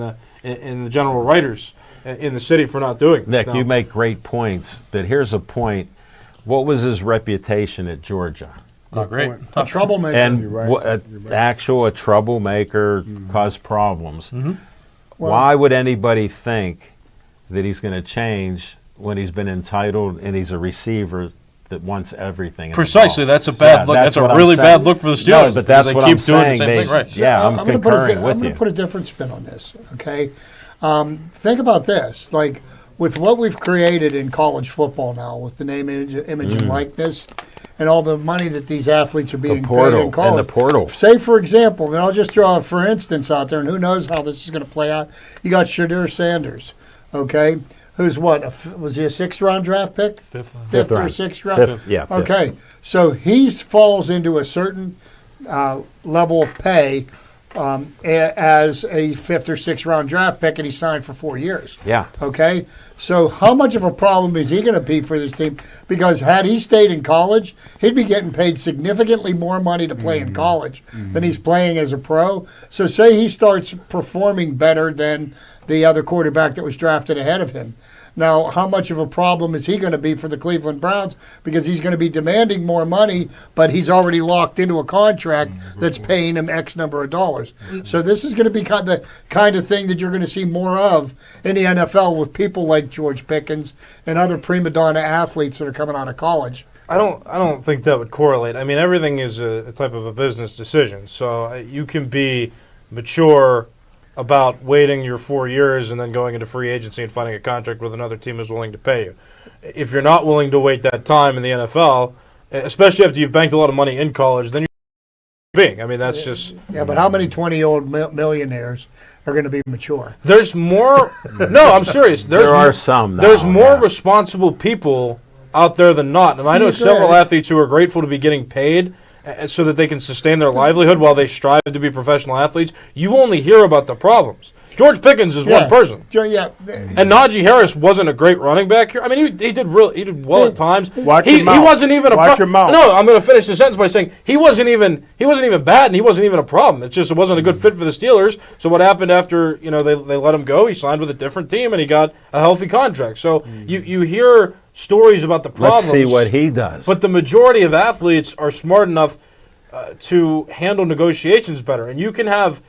the general writers in the city for not doing this. Nick, Now, you make great points, but here's a point. What was his reputation at Georgia? Not great. A troublemaker. And a troublemaker caused problems. Well- Why would anybody think that he's going to change when he's been entitled and he's a receiver that wants everything? in the Precisely. ball? That's a bad look. That's a what I'm really saying. bad look for the Steelers. No, but that's because what they I'm keep doing saying. the same thing, right? Yeah, I'm concurring with I'm you. going to put a different spin on this, okay? Think about this. Like, with what we've created in college football now, with the name, image and likeness, and all the money that these athletes are being paid in college. And the portal. Say, for example, and I'll just throw out for instance out there, and who knows how this is going to play out. You got Shadur Sanders, okay? Who's what? Was he a sixth-round draft pick? Fifth or round. sixth round? Fifth, yeah, fifth. Okay, so he falls into a certain level of pay as a fifth or sixth round draft pick, and he signed for 4 years. Yeah. Okay, so how much of a problem is he going to be for this team? Because had he stayed in college, he'd be getting paid significantly more money to play in college than he's playing as a pro. So say he starts performing better than the other quarterback that was drafted ahead of him. Now, how much of a problem is he going to be for the Cleveland Browns? Because he's going to be demanding more money, but he's already locked into a contract that's paying him X number of dollars. So this is going to be the kind of thing that you're going to see more of in the NFL with people like George Pickens and other prima donna athletes that are coming out of college. I don't think that would correlate. I mean, everything is a type of a business decision. So you can be mature about waiting your 4 years and then going into free agency and finding a contract with another team who's willing to pay you. If you're not willing to wait that time in the NFL, especially after you've banked a lot of money in college, then you're being. I mean, that's just... Yeah, but how many 20-year-old millionaires are going to be mature? There's more... No, I'm serious. There are some now, There's more yeah. responsible people out there than not. And I know several athletes who are grateful to be getting paid so that they can sustain their livelihood while they strive to be professional athletes. You only hear about the problems. George Pickens is one person. Yeah. And Najee Harris wasn't a great running back here. I mean, he did well at times. Watch He your mouth. wasn't even Watch your mouth. No, I'm going to finish the sentence by saying he wasn't even bad and he wasn't even a problem. It's just it wasn't a good fit for the Steelers. So what happened after they let him go? He signed with a different team and he got a healthy contract. So you hear stories about the problems. Let's see what he does. But the majority of athletes are smart enough to handle negotiations better, and you can have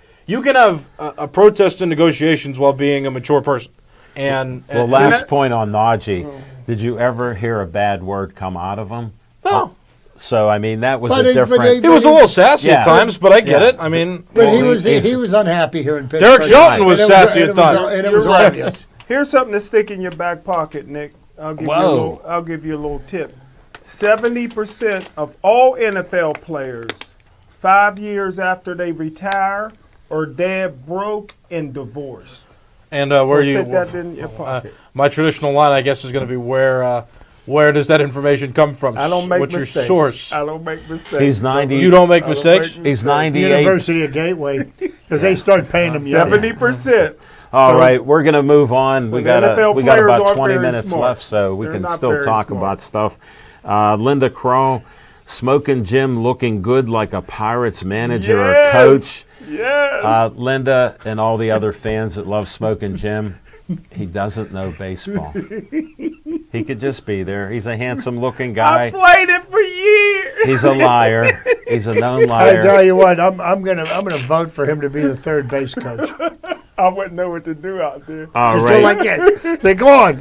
a protest in negotiations while being a mature person. Last point on Najee. Did you ever hear a bad word come out of him? No. So I mean that was But a he- but different. He was a little sassy Yeah. at times, but I get Yeah. it. I mean, But Well, he was unhappy here in Pittsburgh. Derek Shelton was And sassy and at times. And it was You're right. obvious. Here's something to stick in your back pocket, Nick. I'll give you a little tip. 70% of all NFL players, 5 years after they retire, are dead broke and divorced. And where So you? stick that in your pocket. My traditional line, I guess, is going to be where does that information come from? I don't make What's mistakes. your source? I don't make mistakes. He's 90. You don't make I don't mistakes. make He's mistakes. 98. University of Gateway, because they start paying them young. 70%. All right, we're going to move on. So we the got NFL we got players about aren't 20 very minutes smart. left, so we They're can not still very talk smart. about stuff. Linda Kroll, smoking Jim, looking good like a Pirates manager or Yes. coach. Yeah. Linda and all the other fans that love smoking Jim, he doesn't know baseball. He could just be there. He's a handsome-looking I guy. played it for years. He's a liar. He's a known I tell liar. you what, I'm gonna vote for him to be the third base coach. I wouldn't know what to do out there. All Just go right. like this. Say, go on,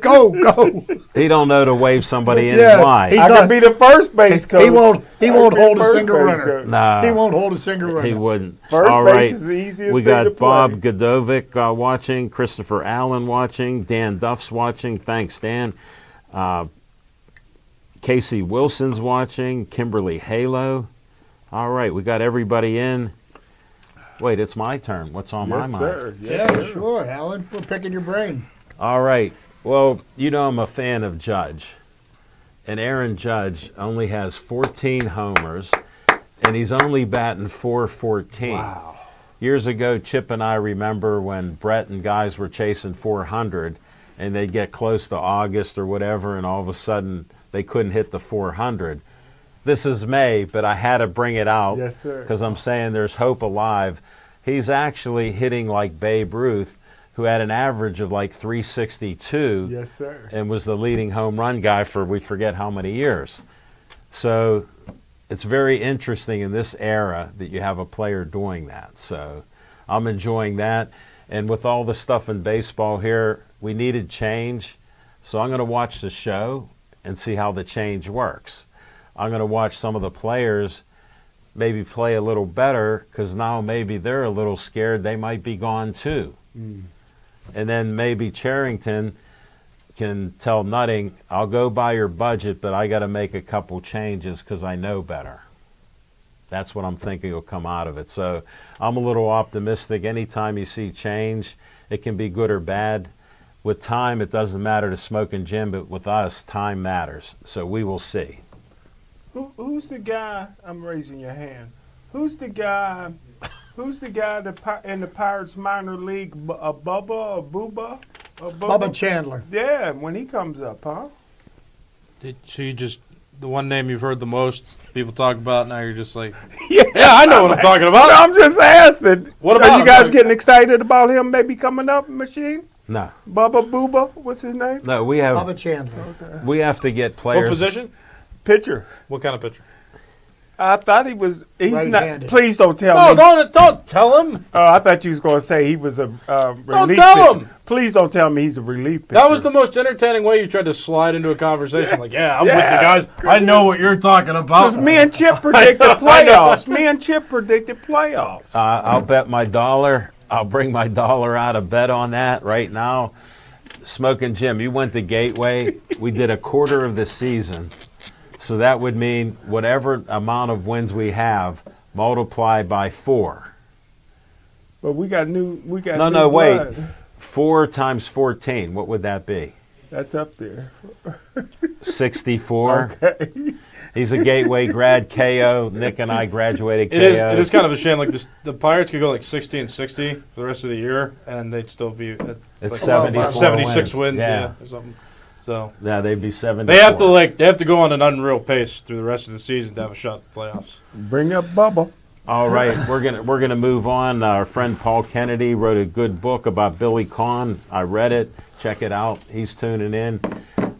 go. He don't know to wave somebody in. Yeah, Why? he's I not- could be the first base coach. He won't I hold could be a first single base runner. coach. Nah. He won't hold a single runner. He wouldn't. First All base right. is the easiest We thing got to play. Bob Godovic watching, Christopher Allen watching, Dan Duff's watching. Thanks, Dan. Casey Wilson's watching, Kimberly Halo. All right, we got everybody in. Wait, it's my turn. What's on my Yes, mind? sir. Yes, Yeah, sir. sure, Alan. We're picking your brain. All right. Well, you know I'm a fan of Judge. And Aaron Judge only has 14 homers, and he's only batting .414. Wow. Years ago, Chip and I remember when Brett and guys were chasing 400, and they'd get close to August or whatever, and all of a sudden they couldn't hit the 400. This is May, but I had to bring it out. Yes, sir. Because I'm saying there's hope alive. He's actually hitting like Babe Ruth, who had an average of like 362. Yes, sir. And was the leading home run guy for we forget how many years. So it's very interesting in this era that you have a player doing that. So I'm enjoying that. And with all the stuff in baseball here, we needed change. So I'm going to watch the show and see how the change works. I'm going to watch some of the players maybe play a little better because now maybe they're a little scared they might be gone too. And then maybe Charrington can tell Nutting, I'll go by your budget, but I got to make a couple changes because I know better. That's what I'm thinking will come out of it. So I'm a little optimistic. Anytime you see change, it can be good or bad. With time, it doesn't matter to Smoking Jim, but with us, time matters. So we will see. Who's the guy? I'm raising your hand. Who's the guy? Who's the guy in the Pirates minor league? Bubba or Booba? Bubba Chandler. Yeah, when he comes up, huh? So you just, the one name you've heard the most people talk about, now you're just like, Yeah, I know what I'm talking about. I'm just asking. What about Are you him? guys getting excited about him maybe coming up, Machine? No. Bubba Booba? What's his name? No, Bubba Chandler. we have to get What players. position? Pitcher. What kind of pitcher? I thought he was. He's Right-handed. not. Please don't tell No, me. don't tell him. Oh, I thought you was going to say he was a relief tell pitcher. him. Please don't tell me he's a relief pitcher. That was the most entertaining way you tried to slide into a conversation. Like, I'm with Yeah. you guys. I know what you're talking about. Because me and Chip predicted playoffs. Me and Chip predicted playoffs. I'll bet my dollar. I'll bring my dollar out of bet on that right now. Smoking Jim, you went to Gateway. We did a quarter of the season. So that would mean whatever amount of wins we have, multiply by 4. But we got new. We got No, new no, wait. blood. 4 times 14, what would that be? That's up there. 64. Okay. He's a Gateway grad, KO. Nick and I graduated KO. It is kind of a shame. Like this, the Pirates could go like 60-60 for the rest of the year, and they'd still be at It's like 74 76 wins, Yeah. or something. So Yeah, they'd be 74. they have to go on an unreal pace through the rest of the season to have a shot at the playoffs. Bring up Bubba. All right, we're gonna move on. Our friend Paul Kennedy wrote a good book about Billy Conn. I read it. Check it out. He's tuning in.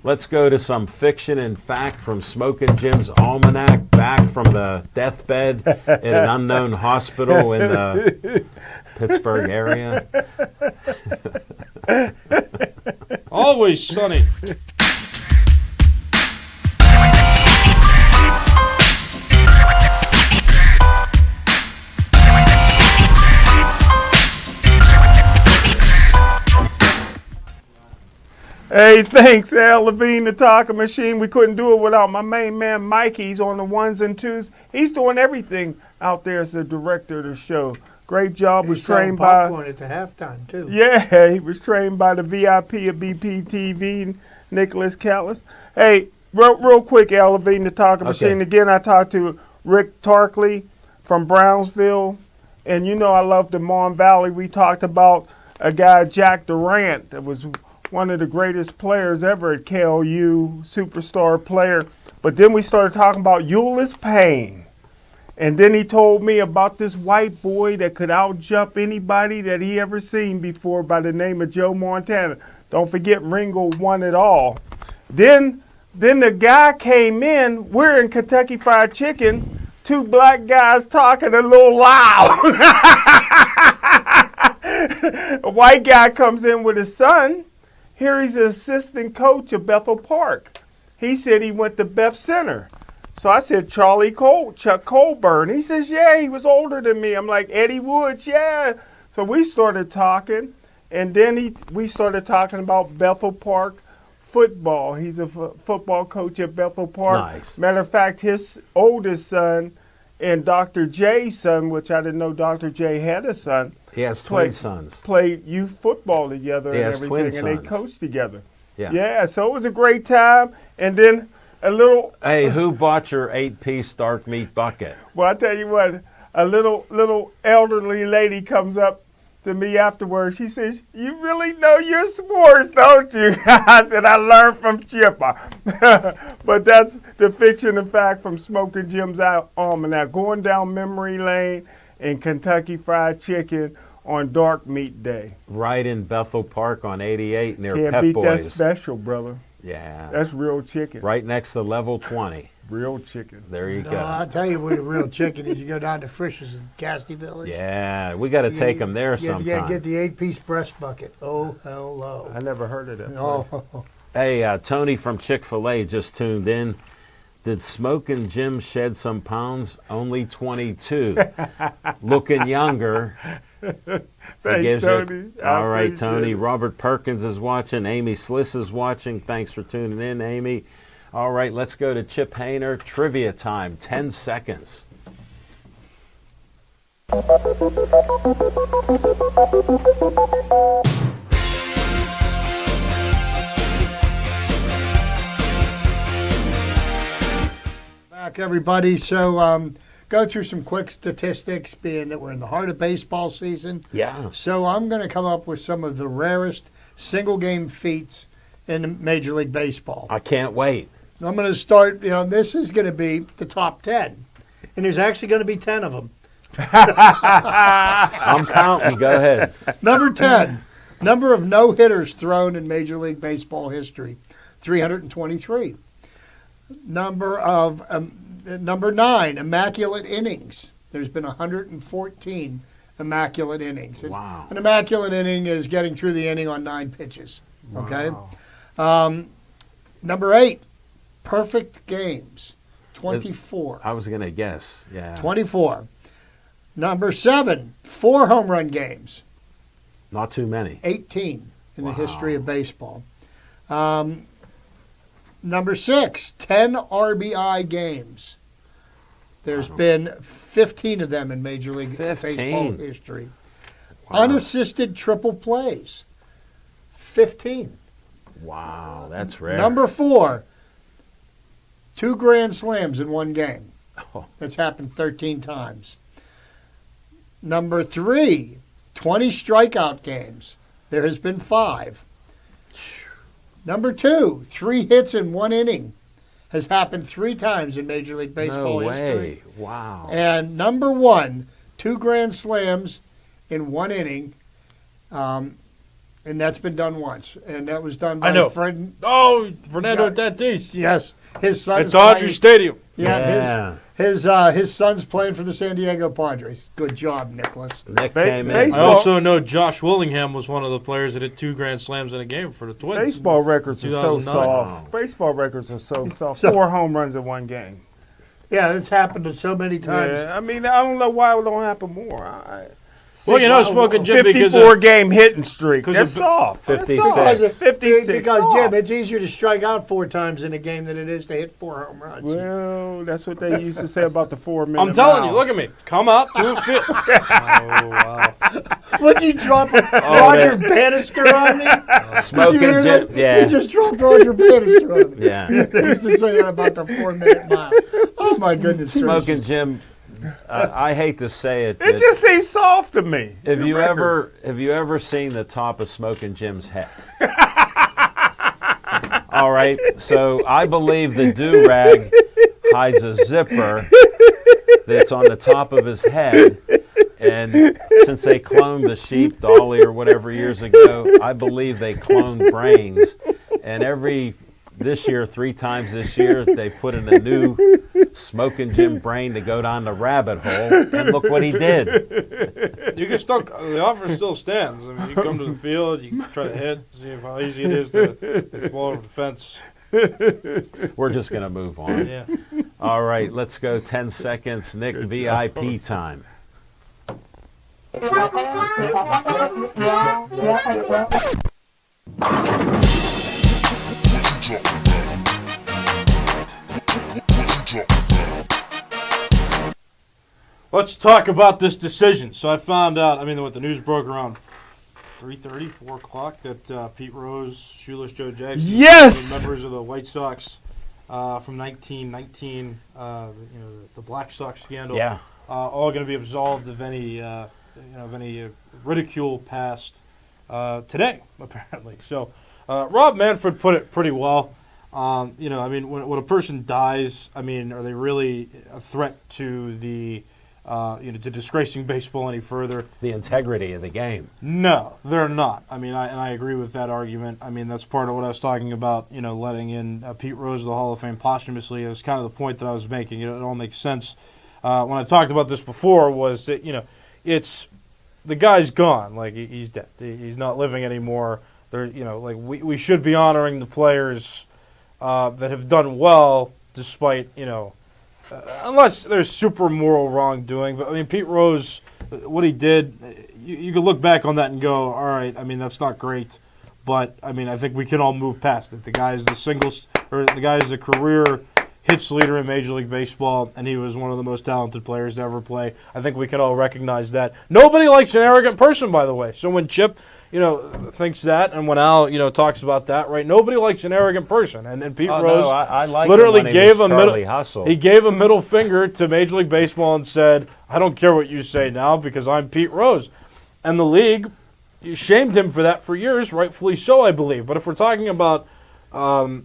Let's go to some fiction and fact from Smoking Jim's Almanac, back from the deathbed in an unknown hospital in the Pittsburgh area. Always sunny. Hey, thanks, Al Levine, the talking machine. We couldn't do it without my main man, Mike. He's on the ones and twos. He's doing everything out there as the director of the show. Great job. Was trained by. popcorn at the halftime too. Yeah, he was trained by the VIP of BPTV, Nicholas Callis. Hey, real quick, Al Levine, the talking machine. Again, I talked to Rick Tarkley from Brownsville. And you know I love the Mon Valley. We talked about a guy, Jack Durant, that was one of the greatest players ever at KLU, superstar player. But then we started talking about Ulyss Payne. And then he told me about this white boy that could outjump anybody that he ever seen before by the name of Joe Montana. Don't forget Ringo won it all. Then the guy came in, we're in Kentucky Fried Chicken, 2 black guys talking a little loud. A white guy comes in with his son. Here he's an assistant coach of Bethel Park. He said he went to Beth Center. So I said, Chuck Colburn. He says, yeah, he was older than me. I'm like, Eddie Woods, yeah. So we started talking, and then we started talking about Bethel Park football. He's a football coach at Bethel Park. Nice. Matter of fact, his oldest son and Dr. J's son, which I didn't know Dr. J had a son, He has twin sons. played youth football together He and has twin everything, and they sons. coached together. Yeah. So it was a great time. And then a little, Hey, who bought your 8-piece dark meat bucket? well, I tell you what, a little elderly lady comes up to me afterwards. She says, "You really know your sports, don't you?" I said, "I learned from Chipper." But that's the fiction and fact from Smoking Jim's Almanac. Going down memory lane in Kentucky Fried Chicken on Dark Meat Day. Right in Bethel Park on 88 near Can't Pep beat Boys. that special, brother. Yeah. That's real chicken. Right next to level 20. Real chicken. There you go. I'll tell you where the real chicken is. You go down to Frisch's in Casti Village. Yeah, we got to take them there sometime. You get the 8-piece breast bucket. Oh, hello. I never heard of that. Oh, Hey, Tony from Chick-fil-A just tuned in. Did Smoking Jim shed some pounds? Only 22. Looking younger. Thanks, Tony. All right, Tony. Robert Perkins is watching. Amy Sliss is watching. Thanks for tuning in, Amy. All right, let's go to Chip Hayner. Trivia time, 10 seconds. back, everybody. So go through some quick statistics, being that we're in the heart of baseball season. Yeah. So I'm going to come up with some of the rarest single-game feats in Major League Baseball. I can't wait. I'm going to start, this is going to be the top 10. And there's actually going to be 10 of them. I'm counting. Go ahead. Number 10, number of no-hitters thrown in Major League Baseball history, 323. Number 9, immaculate innings. There's been 114 immaculate innings. Wow. An immaculate inning is getting through the inning on 9 pitches. Okay. Number 8, perfect games, 24. I was going to guess. Yeah. 24. Number 7, 4 home run games, Not too many. 18 in the Wow. history of baseball. Number 6, 10 RBI games. There's been 15 of them in Major League 15. Baseball history. Wow. Unassisted triple plays, 15. Wow, that's rare. Number 4, 2 grand slams in one game. Oh. That's happened 13 times. Number 3, 20 strikeout games. There has been 5. Number 2, 3 hits in one inning. Has happened 3 times in Major League Baseball No history. way. Wow. And number 1, 2 grand slams in one inning. And that's been done once. And that was done by I know. Fred. Oh, Fernando Yeah. Tatis. Yes. His son's At Dodger playing- Stadium. Yeah, his son's playing for the San Diego Padres. Good job, Nicholas. Nick came in. I Baseball- also know Josh Willingham was one of the players that hit 2 grand slams in a game for the Twins. Baseball records are so 2009. soft. Baseball records are so soft. 4 home runs in one game. Yeah, it's happened so many times. Yeah, I mean, I don't know why it don't happen more. Well, Smoking Jim, because 54 game hitting streak. 'cause That's of- soft. 56. That's soft. 56. Because soft. Jim, it's easier to strike out 4 times in a game than it is to hit 4 home runs. Well, that's what they used to say about the 4-minute I'm telling you, mile. look at me. Come out, do a fit. Oh, wow. Would you drop Roger Bannister on me? Smoking Did you hear Jim. that? Yeah. He just dropped Roger Bannister on me. Yeah. He used to say that about the 4-minute mile. Oh my goodness Smoking gracious. Jim. I hate to say it. It but just seems soft to me. have the you records. ever seen the top of Smoking Jim's head? All right. So I believe the do-rag hides a zipper that's on the top of his head. And since they cloned the sheep, Dolly, or whatever years ago, I believe they cloned brains. And this year, 3 times this year, they put in a new Smoking Jim brain to go down the rabbit hole. And look what he did. You can still, the offer still stands. I mean, you come to the field, you can try to hit, see how easy it is to hit the ball over the fence. We're just going to move on. Yeah. All right, let's go 10 seconds. Nick, VIP time. Let's talk about this decision. So I found out, what the news broke around 3:30, 4 o'clock, that Pete Rose, Shoeless Joe Jackson, Yes! were members of the White Sox from 1919, the Black Sox scandal. Yeah. all going to be absolved of any ridicule past today, apparently. So Rob Manfred put it pretty well. When a person dies, are they really a threat to the to disgracing baseball any further? The integrity of the game. No, they're not. I agree with that argument. That's part of what I was talking about, letting in Pete Rose to the Hall of Fame posthumously is kind of the point that I was making. It all makes sense. When I talked about this before was that, it's the guy's gone. Like, he's dead. He's not living anymore. We should be honoring the players that have done well despite, unless there's super moral wrongdoing. But, Pete Rose, what he did, you could look back on that and go, all right, that's not great. But, I think we can all move past it. The guy's the career hits leader in Major League Baseball, and he was one of the most talented players to ever play. I think we can all recognize that. Nobody likes an arrogant person, by the way. So when Chip, thinks that, and when Al, talks about that, right? Nobody likes an arrogant person, and Pete Rose I like literally gave a he gave a middle finger to Major League Baseball and said, "I don't care what you say now because I'm Pete Rose," and the league shamed him for that for years, rightfully so, I believe. But if we're talking about a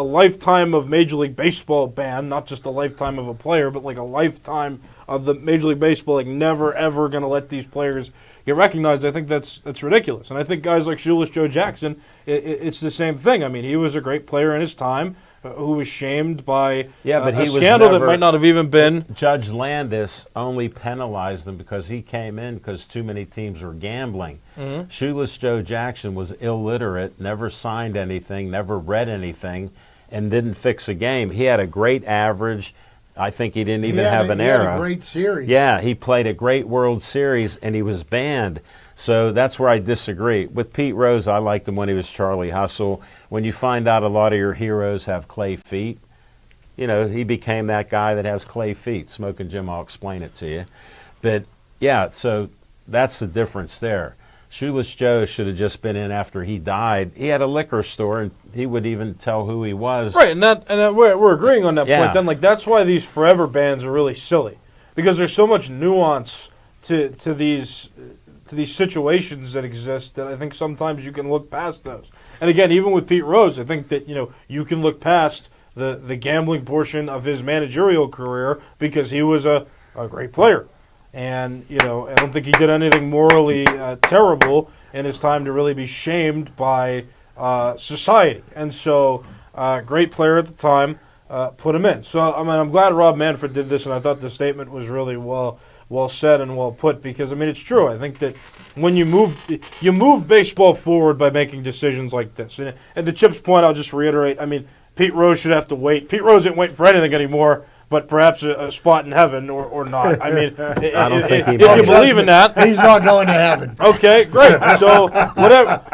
lifetime of Major League Baseball ban, not just a lifetime of a player, but like a lifetime of the Major League Baseball, like never ever going to let these players get recognized. I think that's ridiculous. And I think guys like Shoeless Joe Jackson, it's the same thing. He was a great player in his time who was shamed by a scandal that might not have even been. Judge Landis only penalized him because he came in because too many teams were gambling. Mm-hmm. Shoeless Joe Jackson was illiterate, never signed anything, never read anything, and didn't fix a game. He had a great average. I think he didn't even have an error. He had a great series. Yeah, he played a great World Series, and he was banned. So that's where I disagree. With Pete Rose, I liked him when he was Charlie Hustle. When you find out a lot of your heroes have clay feet, he became that guy that has clay feet. Smoking Jim, I'll explain it to you. But, yeah, so that's the difference there. Shoeless Joe should have just been in after he died. He had a liquor store, and he would even tell who he was. Right, and we're agreeing on that point. Then, that's why these forever bans are really silly, because there's so much nuance to these situations that exist that I think sometimes you can look past those. And again, even with Pete Rose, I think that you can look past the gambling portion of his managerial career because he was a great player. And, I don't think he did anything morally terrible in his time to really be shamed by society. And so, great player at the time, put him in. So, I'm glad Rob Manfred did this, and I thought the statement was really well said and well put because, it's true. I think that when you move baseball forward by making decisions like this. And to Chip's point, I'll just reiterate, Pete Rose should have to wait. Pete Rose isn't waiting for anything anymore, but perhaps a spot in heaven or not. I don't think if you believe in that. He's not going to heaven. Okay, great. So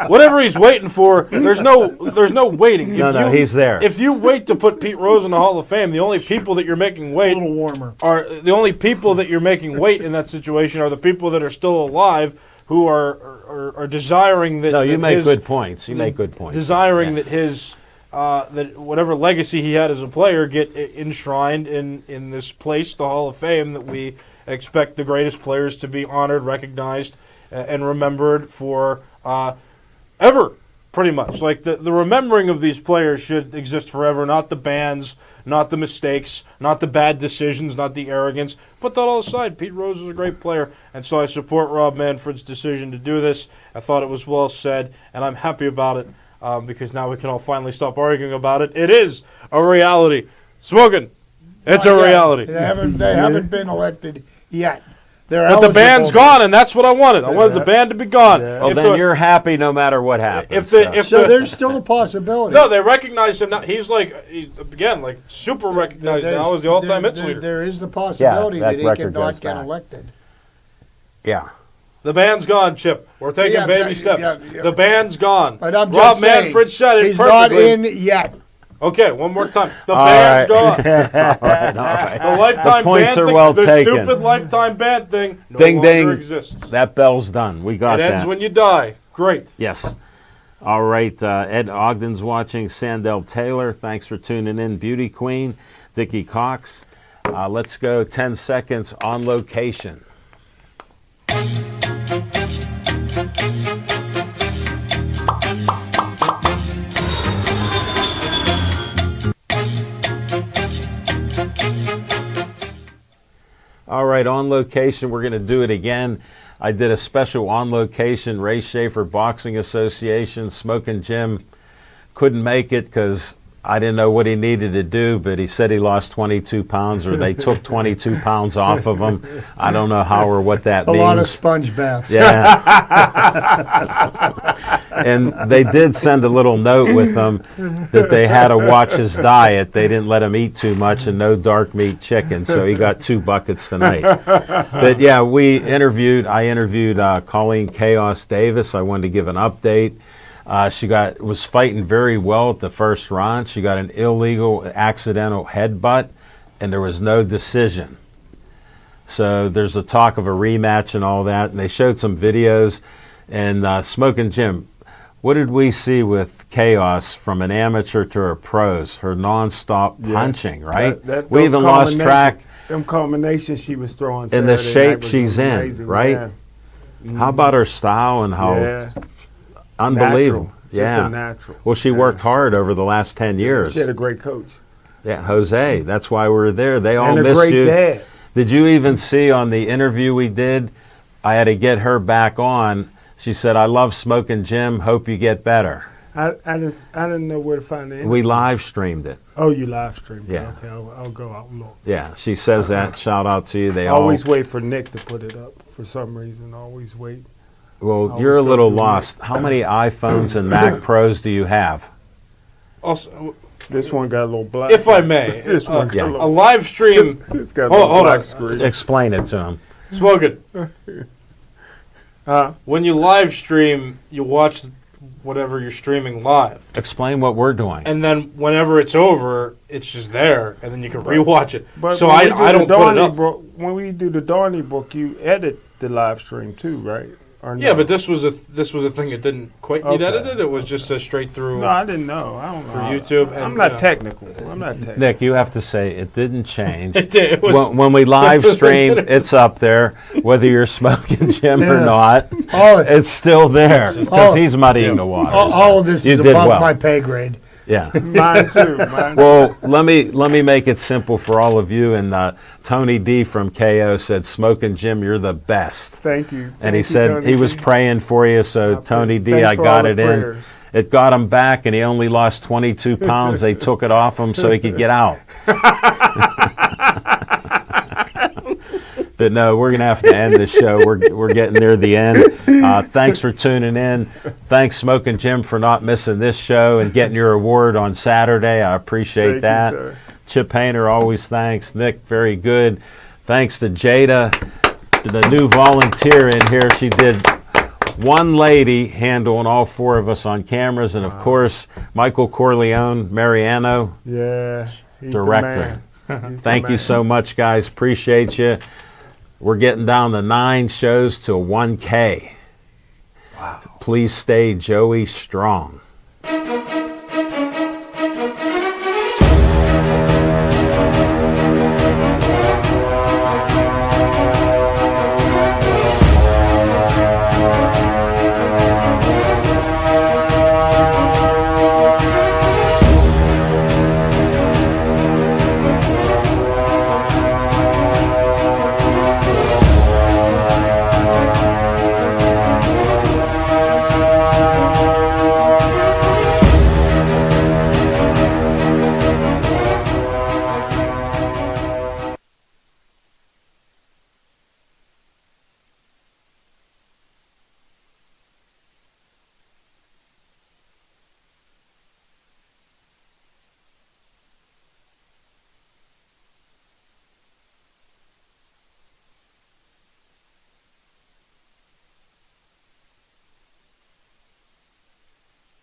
whatever he's waiting for, there's no waiting. He's there. If you wait to put Pete Rose in the Hall of Fame, the only people that you're making wait a little warmer. Are the only people that you're making wait in that situation are the people that are still alive who are desiring that. No, you make good points. Desiring that his that whatever legacy he had as a player get enshrined in this place, the Hall of Fame, that we expect the greatest players to be honored, recognized, and remembered for ever, pretty much. Like the remembering of these players should exist forever, not the bans, not the mistakes, not the bad decisions, not the arrogance. Put that all aside. Pete Rose was a great player, and so I support Rob Manfred's decision to do this. I thought it was well said, and I'm happy about it. Because now we can all finally stop arguing about it. It is a reality. Smoking, it's a reality. They haven't been elected yet. But the band's gone, and that's what I wanted. I wanted the band to be gone. Yeah. Well, then you're happy no matter what happens. So there's still a possibility. No, they recognize him now. He's super recognized now as the all-time hits leader. There is the possibility that he cannot get elected. Yeah. The band's gone, Chip. We're taking baby steps. Yeah. The band's gone. But I'm Rob just saying, Manfred said it he's perfectly. not in yet. Okay, one more time. The band's gone. All right. The lifetime points ban are thing, the taken. Stupid lifetime ban thing no ding, longer ding. exists. That bell's done. We got that. It ends that. when you die. Great. Yes. All right. Ed Ogden's watching. Sandell Taylor, thanks for tuning in. Beauty Queen, Dickie Cox. Let's go 10 seconds on location. All right, on location, we're going to do it again. I did a special on location, Ray Schaefer Boxing Association. Smoking Jim couldn't make it because I didn't know what he needed to do, but he said he lost 22 pounds, or they took 22 pounds off of him. I don't know how or what that A means. lot of sponge baths. Yeah. And they did send a little note with him that they had to watch his diet. They didn't let him eat too much and no dark meat chicken, so he got 2 buckets tonight. But yeah, I interviewed Colleen Chaos Davis. I wanted to give an update. She was fighting very well at the first round. She got an illegal accidental headbutt, and there was no decision. So there's a talk of a rematch and all that, and they showed some videos. And Smoking Jim, what did we see with Chaos from an amateur to her pros? Her nonstop punching, right? We even lost track. Them combinations she was throwing. In the Saturday shape night was she's in, amazing, right? Yeah. How about her style and how unbelievable? Natural. Just a natural. Well, she worked hard over the last 10 years. She had a great coach. Yeah, Jose. That's why we were there. They all And a missed great you. dad. Did you even see on the interview we did? I had to get her back on. She said, "I love Smoking Jim. Hope you get better." I didn't know where to find it. We live streamed it. Oh, you live streamed it. Yeah. Okay, I'll go out and look. Yeah, she says that. Shout out to you. They always wait for Nick to put it up for some reason. Always wait. Well, always you're a go little through lost. How many iPhones and Mac Pros do you have? Also, This one got a little black. if I may, This one got yeah. a a little. live stream. It's got a Hold little on. black screen. Explain it to him. Smoking. Huh? When you live stream, you watch whatever you're streaming live, Explain what we're doing. and then whenever it's over, it's just there, and then you can rewatch it. But So when I we do don't the put it up. when we do the Donnybrook, you edit the live stream too, right? Or Yeah, no? but this was a thing that didn't quite need Okay. edited. It was just a straight through. No, I didn't know. I don't know. For YouTube I'm and, not you know. technical. I'm not technical. Nick, you have to say it didn't change. It was. When we live stream, it's up there, whether you're Smoking Jim or Yeah. not. All, It's still there because Oh. he's muddying the water. all of this You is did above well. my pay grade. Yeah. Mine too. Mine Well, let me make it simple for all of you. And Tony D from KO said, "Smoking Jim, you're the best." Thank you. And he Thank you, said Tony he was D. praying for you. So I Tony D, appreciate- I thanks for got all it the in. prayers. It got him back, and he only lost 22 pounds. They took it off him so he could get out. But no, we're going to have to end the show. We're getting near the end. Thanks for tuning in. Thanks, Smoking Jim, for not missing this show and getting your award on Saturday. I appreciate Thank that. you, sir. Chip Painter, always thanks. Nick, very good. Thanks to Jada, the new volunteer in here. She did one lady handling all 4 of us on cameras. And, of course, Michael Corleone, Mariano, Yeah. He's director. The man. He's the Thank you man. so much, guys. Appreciate you. We're getting down to 9 shows to 1K. Wow. Please stay Joey strong.